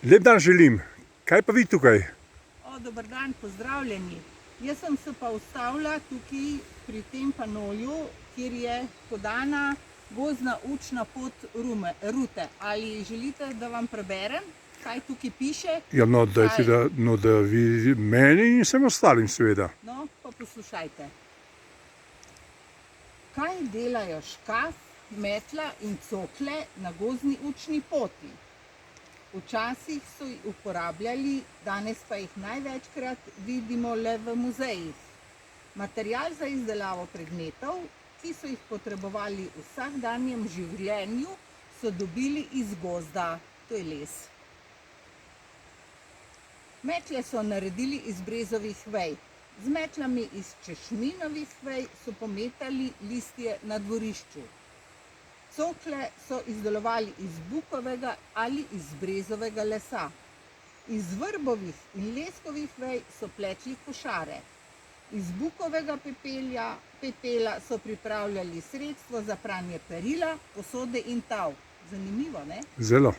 Lep dan želim. Kaj pa vi tukaj? Dober dan, pozdravljeni. Jaz sem se pa ustavila tukaj pri tem panoju, kjer je podana gozdna učna pot Rute. Ali želite, da vam preberem, kaj tukaj piše? Ja, no, dajte, da vi meni in vsem ostalim seveda. No, pa poslušajte. Kaj delajo škaf, metla in cokle na gozdni učni poti? Včasih so jih uporabljali, danes pa jih največkrat vidimo le v muzejih. Material za izdelavo predmetov, ki so jih potrebovali v vsakdanjem življenju, so dobili iz gozda, to je les. Metle so naredili iz brezovih vej. Z metlami iz češminovih vej so pometali listje na dvorišču. Cokle so izdelovali iz bukovega ali iz brezovega lesa. Iz vrbovih in leskovih vej so pletli košare. Iz bukovega pepela so pripravljali sredstvo za pranje perila, posode in tav. Zanimivo, ne? Zelo.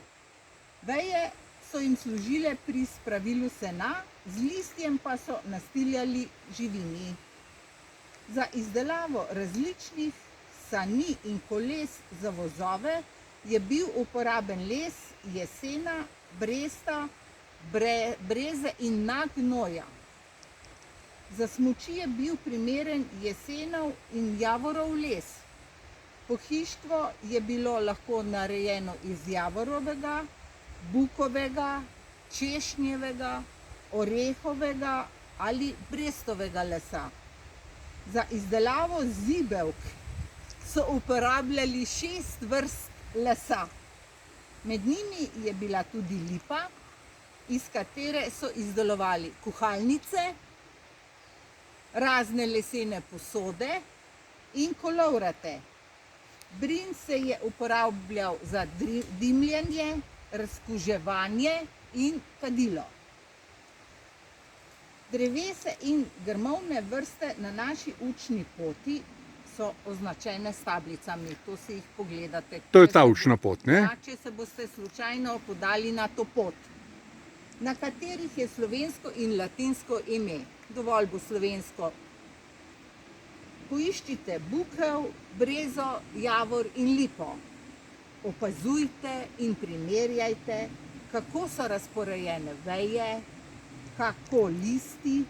Veje so jim služile pri spravilu sena, z listjem pa so nastiljali živini. Za izdelavo različnih sani in koles za vozove je bil uporaben les jesena, bresta, breze in nagnoja. Za smuči je bil primeren jesenov in javorov les. Pohištvo je bilo lahko narejeno iz javorovega, bukovega, češnjevega, orehovega ali brestovega lesa. Za izdelavo zibelk so uporabljali 6 vrst lesa. Med njimi je bila tudi lipa, iz katere so izdelovali kuhalnice, razne lesene posode in kolovrate. Brin se je uporabljal za dimljenje, razkuževanje in kadilo. Drevesa in grmovne vrste na naši učni poti so označene s tablicami, to si jih pogledate. To je ta učna pot, ne? Ja, če se boste slučajno podali na to pot, na katerih je slovensko in latinsko ime. Dovolj bo slovensko. Poiščite bukev, brezo, javor in lipo. Opazujte in primerjajte, kako so razporejene veje, kako listi,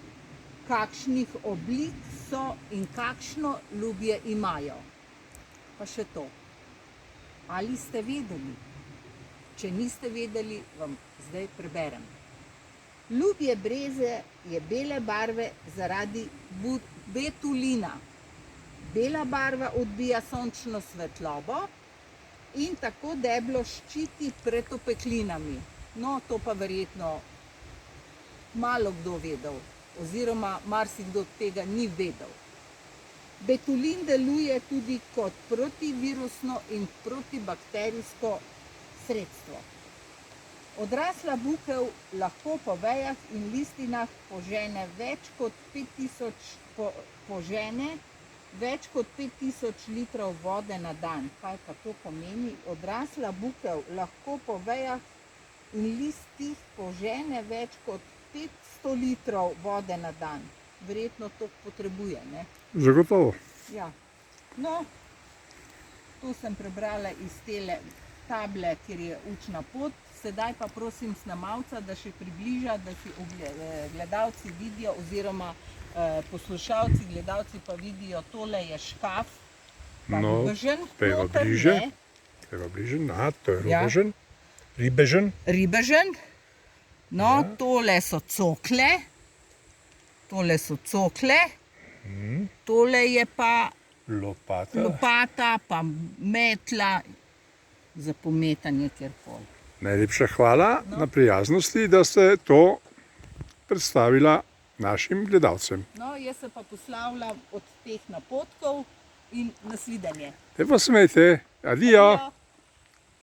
kakšnih oblik so in kakšno ljubje imajo. Pa še to. Ali ste vedeli? Če niste vedeli, vam zdaj preberem. Ljubje breze je bele barve zaradi betulina. Bela barva odbija sončno svetlobo in tako deblo ščiti pred opeklinami. No, to pa verjetno malo kdo vedel. Oziroma marsikdo tega ni vedel. Betulin deluje tudi kot protivirusno in protibakterijsko sredstvo. Odrasla bukev lahko po vejah in listinah požene več kot 5000 litrov vode na dan. Kaj pa to pomeni? Odrasla bukev lahko po vejah in listih požene več kot 500 litrov vode na dan. Verjetno to potrebuje, ne? Zagotovo. Ja. No, to sem prebrala iz tele table, kjer je učna pot. Sedaj pa prosim snemalca, da še približa, da si gledalci vidijo, oziroma poslušalci, gledalci pa vidijo, tole je škaf. No, peva bliže. Aha, to je robežen. Ribežen. No, tole so cokle. Tole je pa lopata, pa metla za pometanje kjerkoli. Najlepša hvala na prijaznosti, da ste to predstavila našim gledalcem. No, jaz se pa poslavljam od teh napotkov in nasvidenje. Te pa smejte. Adijo.